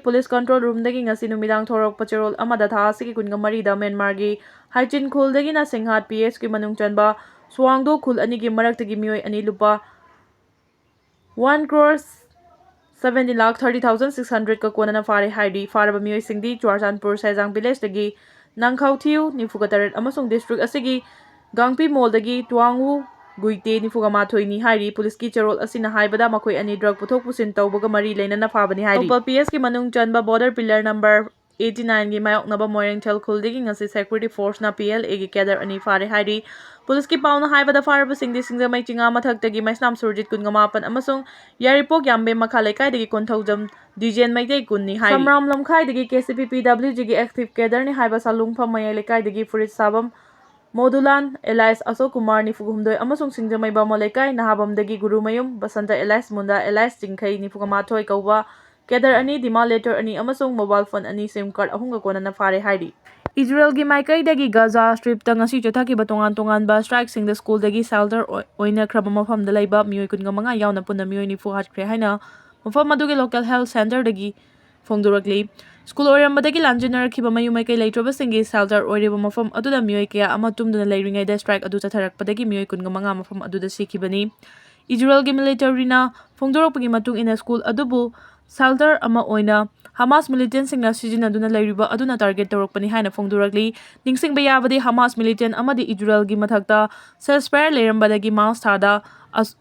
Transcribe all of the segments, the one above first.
Police control रूमदगी ngasi numidang thorokpa cherol amada tha asigi kunga marida Myanmargi Haichin khuldagi na Singhat PS ki manung chanba Swangdo khul ani gi maraktagi mioi ani lupa 1 crore 70,30,600 ka konana fare haidi faraba mioi singdi Churachandpur Saijang village dagi Nangkhau Thiu Nifugataret amasung district asigi Gangpi mall dagi Tuangwu Guite Nifugamathoi ni hairi police ki cherol asina haibada makoi ani drug puthok pusin tawbaga mari leinana fabani hairi Topal PS ki manung chanba border pillar number 89 gi mayok naba Moirang Thel Khuldagi ngasi security force na PLA gi cadre ani fare hairi police ki pauna haibada faraba singdi singjamai chinga mathaktagi maisnam surjit kun ngamapan amasung yaripok yambe makha lekai dagi konthaujam dijen maidei kunni hairi Samram lamkhai dagi KCP PWG gi active cadre ni haiba salungpham mayai lekai dagi furit sabam Modulan Elias Asok Kumar Nifugumdoi amasung singjamai bamo lekai nahabamdagi Gurumayum Basanta Elias Munda Elias Jingkhai Nifugamathoi kauba Kedar ani Dima letter ani amasung mobile phone ani SIM card ahunga konana fare haidi Israel gi maikai dagi Gaza strip ta ngasi chothaki ba tongan ba strike sing the school dagi shelter oina khraba mafam da laiba mioi kunga manga yauna punna mioi nifu Hatkhre haina mafam adugi local health center dagi phongdorakli School oirambadagi lanjinarkhiba mayumai kai leitraba singi shelter oiriba mafam aduda mioi kaya ama tumduna leiringai da strike adu chatharakpadagi mioi kunga manga mafam aduda sikhibani Israel gi military na phongdorakpagi matung ina school adubu shelter ama oina Hamas militant singna sijinaduna leiriba aduna target torokpani haina phongdorakli ningsingba yabadi Hamas militant amadi Israel gi mathakta ceasefire leirambadagi Mars thada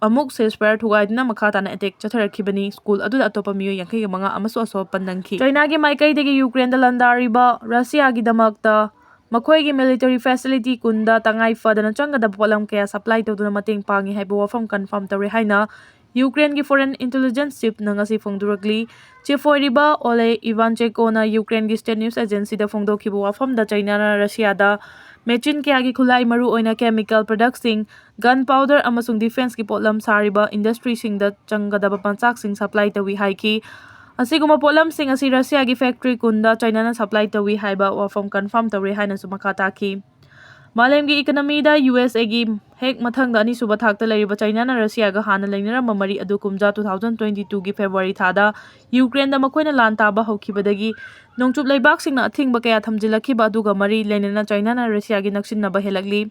amuk ceasefire thugaidina makhatana attack chatharakhibani school aduda atopa mioi yankai manga amasu aso pandangki China gi maikai dagi Ukraine da landariba Russia gi damakta makhoi gi military facility kunda tangai fadana changada polam kaya supply tawduna mating pangi haiba wafam confirm tawre haina Ukraine gi foreign intelligence chief nangasi phongdurakli chief oiriba Ole Ivancheko na Ukraine gi state news agency da phongdokhiba wafam da China na Russia da Mechin kya gi khulai maru oina chemical products gunpowder amasung defense ki potlam sariba industry sing da changadaba panchak sing supply tawi haiki asiguma potlam sing asi Russia gi factory kunda China na supply tawi haiba wafam confirm tawre haina sumaka taki Malem gi economy da USA gi hek mathang da ani suba thakta leiriba China na Russia ga hana leinara mamari adu kumja 2022 gi February thada Ukraine da makoina lan taba hokhibadagi nongchup leibak singna athingba kaya thamjilakhiba aduga mari leinana China na Russia gi naksinna ba helakli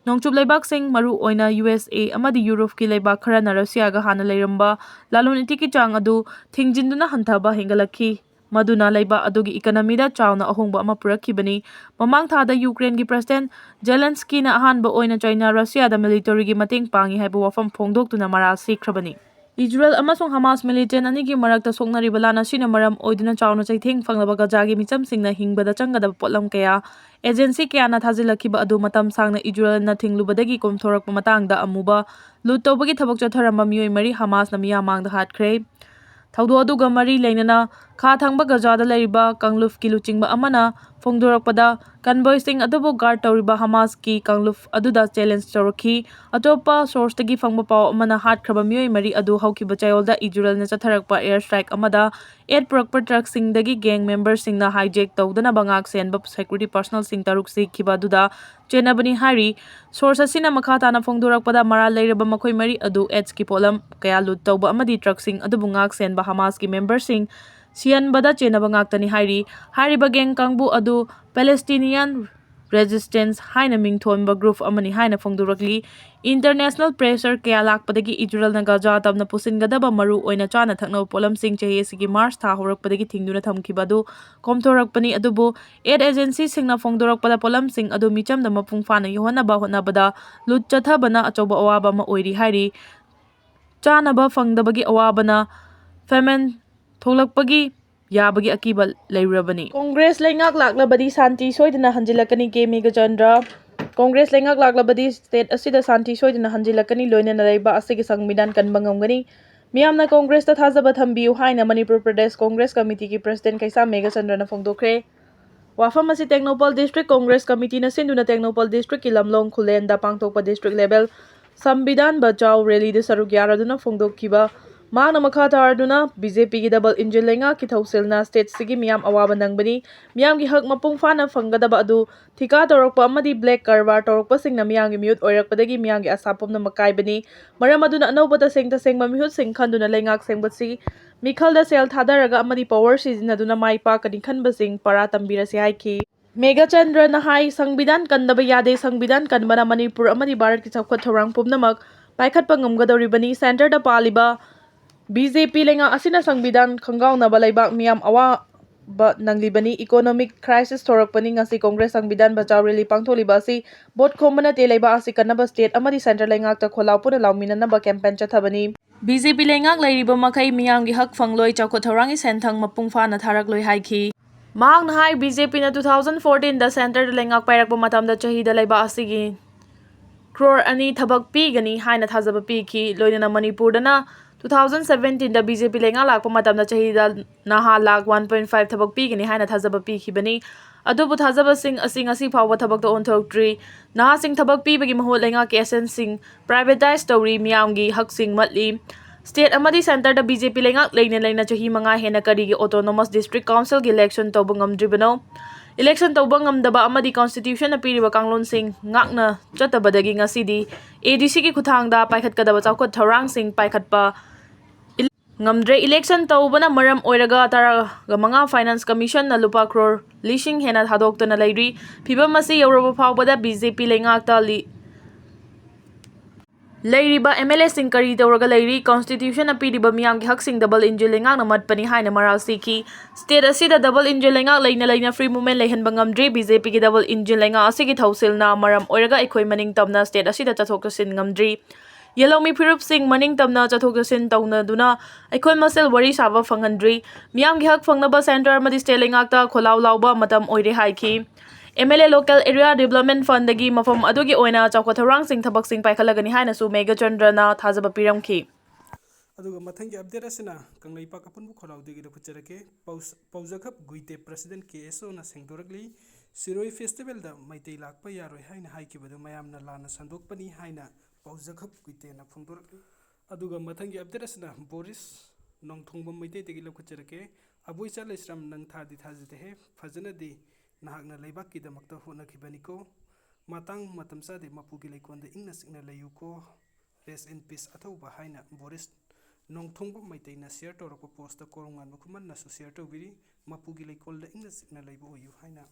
nongchup leibak sing maru oina USA amadi Europe ki leibak khara na Russia ga hana leiramba lalun itiki chang adu thingjinduna hanthaba hengalakhi Maduna leiba adugi economy da chawna ahongba ama purakhibani mamang thada Ukraine gi president Zelensky na ahanba oina China Russia da military gi mating pangi haiba wafam phongdoktuna maral sikhrabani Israel amasung Hamas militant ani gi marakta soknari balana sina maram oiduna chawna chaitheng fanglaba Gaza gi micham singna hingbada changada potlam kaya agency kaya na thajilakhiba adu matam sangna Israel na thinglubadagi komthorakpa matangda amuba lut tawbagi thabak chatharamba mioi mari Hamas na miya mangda Hatkhre Thaudo aduga mari leinana kha thangba Gaza da leiriba kangluf ki luchingba amana phongdorakpada convoy sing adubu guard tawriba Hamas ki kangluf aduda challenge torokhi atopa source tagi phangba paw amana Hatkhre mioi mari adu haukiba chayolda Israel na chatharakpa air strike amada 8 purakpa truck sing dagi gang members sing na hijack tawdana bangak senba security personnel sing taruk sikhiba aduda chenabani hari source asina makha na phongdorakpada mara leiraba makhoi mari adu h ki polam kaya lut tawba amadi truck sing adu bungak senba Hamas ki members sing sian bada chenaba ngaktani hairi hariba gang kangbu adu Palestinian resistance haina mingthonba group amani haina phongdorakli international pressure kaya lakpadagi Israel na Gaza tabna pusingadaba maru oina chana thakna polam sing chahi sigi March tha horakpadagi thingduna thamkhibadu komthorakpani adubu aid agency singna phongdorakpada polam sing adu micham da mapung fana yohana ba honabada lut chatha bana achoba awaba ma oiri hairi chana ba phangdabagi awabana famine tholakpagi yabagi akiba leirabani Congress lengak laklabadi santi soidana hanjilakani ke Megachandra Congress lengak laklabadi state asida santi soidana hanjilakani loinana leiba asigi sangmidan kanba ngamgani miyamna Congress ta thajaba thambiu haina Manipur Pradesh Congress Committee ki President Kaisa Megachandra na phongdokhre wafam asi Technopal District Congress Committee na sinduna Technopal District ki lamlong khulen da pangtokpa district level Sambidan Bachao rally de saruk yaraduna phongdokhiba Magna makha tarduna BJP gi double engine lenga ki thauselna state sigi miyam awaba nangbani miyam gi hak mapung fana fangadaba adu thika torokpa amadi black karbar torokpa singna miyam gi mute oirakpadagi miyam gi asapomna makai bani maram aduna anobata sengta sengma mihut sing khanduna lengak sengbasi ꯃꯤꯈꯜꯗ ꯁꯦꯜ ꯊꯥꯗꯔꯒ ꯑꯃꯗꯤ power ꯁꯤꯖꯤꯟꯅꯗꯨꯅ ꯃꯥꯏ ꯄꯥꯛꯀꯅꯤ ꯈꯟꯕꯁꯤꯡ ꯄꯔꯥ ꯇꯝꯕꯤꯔꯁꯤ ꯍꯥꯏꯈꯤ꯫ ꯃꯦꯘꯆꯟꯗ꯭ꯔꯅ ꯍꯥꯏ ꯁꯪꯕꯤꯙꯥꯟ ꯀꯟꯗꯕ ꯌꯥꯗꯦ, ꯁꯪꯕꯤꯙꯥꯟ ꯀꯟꯕꯅ ꯃꯅꯤꯄꯨꯔ ꯑꯃꯗꯤ ꯚꯥꯔꯠꯀꯤ ꯆꯥꯎꯈꯠ ꯊꯧꯔꯥꯡ ꯄꯨꯝꯅꯃꯛ ꯄꯥꯏꯈꯠꯄ ꯉꯝꯒꯗꯧꯔꯤꯕꯅꯤ꯫ ꯁꯦꯟꯇꯔꯗ ꯄꯥꯜꯂꯤꯕ ꯕꯤ.ꯖꯦ.ꯄꯤ ꯂꯩꯉꯥꯛ ꯑꯁꯤꯅ ꯁꯪꯕꯤꯙꯥꯟ ꯈꯪꯒꯥꯎꯅꯕ ꯂꯩꯕꯥꯛ ꯃꯤꯌꯥꯝ ꯑꯋꯥꯕ ꯅꯪꯂꯤꯕꯅꯤ꯫ Economic crisis ꯊꯣꯔꯛꯄꯅꯤ꯫ ꯉꯁꯤ ꯀꯣꯡꯒ꯭ꯔꯦꯁ ꯁꯪꯕꯤꯙꯥꯟ ꯕꯆꯥꯎ ꯔꯦꯂꯤ ꯄꯥꯡꯊꯣꯛꯂꯤꯕ ꯑꯁꯤ ꯚꯣꯠ ꯈꯣꯝꯕ ꯅꯠꯇꯦ, ꯂꯩꯕꯥꯛ ꯑꯁꯤ ꯀꯟꯅꯕ ꯁ꯭ꯇꯦꯠ ꯑꯃꯗꯤ ꯁꯦꯟꯇꯔ ꯂꯩꯉꯥꯛꯇ ꯈꯣꯜꯂꯥꯎ ꯄꯨꯟꯅ ꯂꯥꯎꯃꯤꯟꯅꯅꯕ ꯀꯦꯝꯄꯦꯟ ꯆꯠꯊꯕꯅꯤ꯫ ꯕꯤ.ꯖꯦ.ꯄꯤ ꯂꯩꯉꯥꯛ ꯂꯩꯔꯤꯕ ꯃꯈꯩ ꯃꯤꯌꯥꯝꯒꯤ ꯍꯛ ꯐꯪꯂꯣꯏ, ꯆꯥꯎꯈꯠ ꯊꯧꯔꯥꯡꯒꯤ ꯁꯦꯟꯊꯪ ꯃꯄꯨꯡ ꯐꯥꯅ ꯊꯥꯔꯛꯂꯣꯏ ꯍꯥꯏꯈꯤ꯫ ꯃꯍꯥꯛꯅ ꯍꯥꯏ ꯕꯤ.ꯖꯦ.ꯄꯤꯅ 2014ꯗ ꯁꯦꯟꯇꯔꯗ ꯂꯩꯉꯥꯛ ꯄꯥꯏꯔꯛꯄ ꯃꯇꯝꯗ ꯆꯍꯤꯗ ꯂꯩꯕꯥꯛ ꯑꯁꯤꯒꯤ ꯀ꯭ꯔꯣꯔ 2 ꯊꯕꯛ ꯄꯤꯒꯅꯤ ꯍꯥꯏꯅ ꯊꯥꯖꯕ ꯄꯤꯈꯤ꯫ ꯂꯣꯏꯅꯅ ꯃꯅꯤꯄꯨꯔꯗꯅ 2017ꯗ ꯕꯤ.ꯖꯦ.ꯄꯤ ꯂꯩꯉꯥꯛ ꯂꯥꯛꯄ ꯃꯇꯝꯗ ꯆꯍꯤꯗ ꯅꯍꯥ ꯂꯥꯈ 1.5 ꯊꯕꯛ ꯄꯤꯒꯅꯤ ꯍꯥꯏꯅ ꯊꯥꯖꯕ ꯄꯤꯈꯤꯕꯅꯤ꯫ ꯑꯗꯨꯕꯨ ꯊꯥꯖꯕꯁꯤꯡ ꯑꯁꯤ ꯉꯁꯤ ꯐꯥꯎꯕ ꯊꯕꯛꯇ ꯑꯣꯟꯊꯣꯛꯇ꯭ꯔꯤ꯫ ꯅꯍꯥꯁꯤꯡ ꯊꯕꯛ ꯄꯤꯕꯒꯤ ꯃꯍꯨꯠ ꯂꯩꯉꯥꯛꯀꯤ ꯑꯦꯁꯦꯠꯁꯤꯡ ꯄ꯭ꯔꯥꯏꯚꯦꯇꯥꯏꯖ ꯇꯧꯔꯤ, ꯃꯤꯌꯥꯝꯒꯤ ꯍꯛꯁꯤꯡ ꯃꯠꯂꯤ꯫ ꯁ꯭ꯇꯦꯠ ꯑꯃꯗꯤ ꯁꯦꯟꯇꯔꯗ ꯕꯤ.ꯖꯦ.ꯄꯤ ꯂꯩꯉꯥꯛ ꯂꯩꯅ ꯂꯩꯅ ꯆꯍꯤ 5 ꯍꯦꯟꯅ ꯀꯔꯤꯒꯤ ꯑꯣꯇꯣꯅꯣꯃꯁ ꯗꯤꯁꯇ꯭ꯔꯤꯛ ꯀꯥꯎꯟꯁꯤꯜꯒꯤ ꯏꯂꯦꯛꯁꯟ ꯇꯧꯕ ꯉꯝꯗ꯭ꯔꯤꯕꯅꯣ? ꯏꯂꯦꯛꯁꯟ ꯇꯧꯕ ꯉꯝꯗꯕ ꯑꯃꯗꯤ ꯀꯟꯁꯇꯤꯇ꯭ꯌꯨꯁꯟꯅ ꯄꯤꯔꯤꯕ ꯀꯥꯡꯂꯣꯟꯁꯤꯡ ꯉꯥꯛꯅ ꯆꯠꯇꯕꯗꯒꯤ ꯉꯁꯤꯗꯤ ꯑꯦ.ꯗꯤ.ꯁꯤꯒꯤ ꯈꯨꯠꯊꯥꯡꯗ ꯄꯥꯏꯈꯠꯀꯗꯕ ꯆꯥꯎꯈꯠ ꯊꯧꯔꯥꯡꯁꯤꯡ ꯄꯥꯏꯈꯠꯄ ꯉꯝꯗ꯭ꯔꯦ꯫ ꯏꯂꯦꯛꯁꯟ ꯇꯧꯕꯅ ꯃꯔꯝ ꯑꯣꯏꯔꯒ 15 ꯐꯥꯏꯅꯥꯟꯁ ꯀꯃꯤꯁꯟꯅ ꯂꯨꯄꯥ ꯀ꯭ꯔꯣꯔ ꯂꯤꯁꯤꯡ ꯍꯦꯟꯅ ꯊꯥꯗꯣꯛꯇꯨꯅ ꯂꯩꯔꯤ꯫ ꯐꯤꯚꯝ ꯑꯁꯤ ꯌꯧꯔꯕ ꯐꯥꯎꯕꯗ ꯕꯤ.ꯖꯦ.ꯄꯤ ꯂꯩꯉꯥꯛꯇ ꯂꯩꯔꯤꯕ ꯑꯦꯝ.ꯑꯦꯜ.ꯑꯦꯁꯤꯡ ꯀꯔꯤ ꯇꯧꯔꯒ ꯂꯩꯔꯤ? ꯀꯟꯁꯇꯤꯇ꯭ꯌꯨꯁꯟꯅ ꯄꯤꯔꯤꯕ ꯃꯤꯌꯥꯝꯒꯤ ꯍꯛꯁꯤꯡ ꯗꯕꯜ ꯏꯟꯖꯤꯟ ꯂꯩꯉꯥꯛꯅ ꯃꯠꯄꯅꯤ ꯍꯥꯏꯅ ꯃꯔꯥꯜ ꯁꯤꯈꯤ꯫ ꯁ꯭ꯇꯦꯠ ꯑꯁꯤꯗ ꯗꯕꯜ ꯏꯟꯖꯤꯟ ꯂꯩꯉꯥꯛ ꯂꯩꯅ ꯂꯩꯅ ꯐ꯭ꯔꯤ ꯃꯨꯚꯃꯦꯟꯠ ꯂꯩꯍꯟꯕ ꯉꯝꯗ꯭ꯔꯤ꯫ ꯕꯤ.ꯖꯦ.ꯄꯤꯒꯤ ꯗꯕꯜ ꯏꯟꯖꯤꯟ ꯂꯩꯉꯥꯛ ꯑꯁꯤꯒꯤ ꯊꯧꯁꯤꯜꯅ ꯃꯔꯝ ꯑꯣꯏꯔꯒ ꯑꯩꯈꯣꯏ ꯃꯅꯤꯡꯇꯝꯅ ꯁ꯭ꯇꯦꯠ ꯑꯁꯤꯗ ꯆꯠꯊꯣꯛ-ꯆꯠꯁꯤꯟ ꯉꯝꯗ꯭ꯔꯤ꯫ ꯌꯦꯜꯍꯧꯃꯤ ꯐꯨꯔꯨꯞꯁꯤꯡ ꯃꯅꯤꯡꯇꯝꯅ ꯆꯠꯊꯣꯛ-ꯆꯠꯁꯤꯟ ꯇꯧꯅꯗꯨꯅ ꯑꯩꯈꯣꯏ ꯃꯁꯦꯜ ꯋꯥꯔꯤ ꯁꯥꯕ ꯐꯪꯍꯟꯗ꯭ꯔꯤ꯫ ꯃꯤꯌꯥꯝꯒꯤ ꯍꯛ ꯐꯪꯅꯕ ꯁꯦꯟꯇꯔ ꯑꯃꯗꯤ ꯁ꯭ꯇꯦꯠ ꯂꯩꯉꯥꯛꯇ ꯈꯣꯜꯂꯥꯎ ꯂꯥꯎꯕ ꯃꯇꯝ ꯑꯣꯏꯔꯦ ꯍꯥꯏꯈꯤ꯫ ꯑꯦꯝ.ꯑꯦꯜ.ꯑꯦ. ꯂꯣꯀꯦꯜ ꯑꯦꯔꯤꯌꯥ ꯗꯤꯚꯦꯂꯞꯃꯦꯟꯠ ꯐꯟꯗꯒꯤ ꯃꯐꯝ ꯑꯗꯨꯒꯤ ꯑꯣꯏꯅ ꯆꯥꯎꯈꯠ ꯊꯧꯔꯥꯡꯁꯤꯡ ꯊꯕꯛꯁꯤꯡ ꯄꯥꯏꯈꯠꯂꯒꯅꯤ ꯍꯥꯏꯅꯁꯨ ꯃꯦꯘꯆꯟꯗ꯭ꯔꯅ ꯊꯥꯖꯕ ꯄꯤꯔꯝꯈꯤ꯫ ꯑꯗꯨꯒ ꯃꯊꯪꯒꯤ ꯑꯞꯗꯦꯠ ꯑꯁꯤꯅ ꯀꯪꯂꯩꯄꯥꯛ ꯑꯄꯨꯟꯕ ꯈꯣꯜꯂꯥꯎꯗꯒꯤ ꯂꯧꯈꯠꯆꯔꯛꯀꯦ꯫ ꯄꯥꯎꯖꯈꯞ ꯒꯨꯏꯇꯦ ꯄ꯭ꯔꯁꯤꯗꯦꯟꯠ ꯀꯦ.ꯑꯦꯁ.ꯑꯣꯅ ꯁꯦꯡꯗꯣꯔꯛꯂꯤ꯫ ꯁꯤꯔꯣꯏ ꯐꯦꯁꯇꯤꯚꯦꯜꯗ ꯃꯩꯇꯩ ꯂꯥꯛꯄ ꯌꯥꯔꯣꯏ ꯍꯥꯏꯅ ꯍꯥꯏꯈꯤꯕꯗꯨ ꯃꯌꯥꯝꯅ ꯂꯥꯟꯅ ꯁꯟꯗꯣꯛꯄꯅꯤ ꯍꯥꯏꯅ ꯄꯥꯎꯖꯈꯞ ꯒꯨꯏꯇꯦꯅ ꯐꯣꯡꯗꯣꯔꯛꯂꯤ꯫ ꯑꯗꯨꯒ ꯃꯊꯪꯒꯤ ꯑꯞꯗꯦꯠ ꯑꯁꯤꯅ ꯕꯣꯔꯤꯁ ꯅꯣꯡꯊꯣꯡꯕꯝ ꯃꯩꯇꯩꯗꯒꯤ ꯂꯧꯈꯠꯆꯔꯛꯀꯦ꯫ ꯑꯕꯣꯏꯆꯥ ꯂꯩꯁ꯭ꯔꯥꯝ ꯅꯪ ꯊꯥꯗꯤ ꯊꯥꯖꯗꯦꯍꯦ, ꯐꯖꯅꯗꯤ ꯅꯍꯥꯛꯅ ꯂꯩꯕꯥꯛꯀꯤꯗꯃꯛꯇ ꯍꯣꯠꯅꯈꯤꯕꯅꯤꯀꯣ꯫ ꯃꯇꯥꯡ ꯃꯇꯝ ꯆꯥꯗꯦ, ꯃꯄꯨꯒꯤ ꯂꯩꯀꯣꯜꯗ ꯏꯪꯅ ꯆꯤꯛꯅ ꯂꯩꯌꯨꯀꯣ, ꯔꯦꯁ ꯏꯟ ꯄꯤꯁ ꯑꯊꯧꯕ ꯍꯥꯏꯅ ꯕꯣꯔꯤꯁ ꯅꯣꯡꯊꯣꯡꯕꯝ ꯃꯩꯇꯩꯅ ꯁꯤꯌꯔ ꯇꯧꯔꯛꯄ ꯄꯣꯁꯇ ꯀꯣꯔꯣꯝꯉꯥꯟꯕ ꯈꯨꯃꯟꯅꯁꯨ ꯁꯤꯌꯔ ꯇꯧꯕꯤꯔꯤ꯫ ꯃꯄꯨꯒꯤ ꯂꯩꯀꯣꯜꯗ ꯏꯪꯅ ꯆꯤꯛꯅ ꯂꯩꯕ ꯑꯣꯏꯌꯨ ꯍꯥꯏꯅ꯫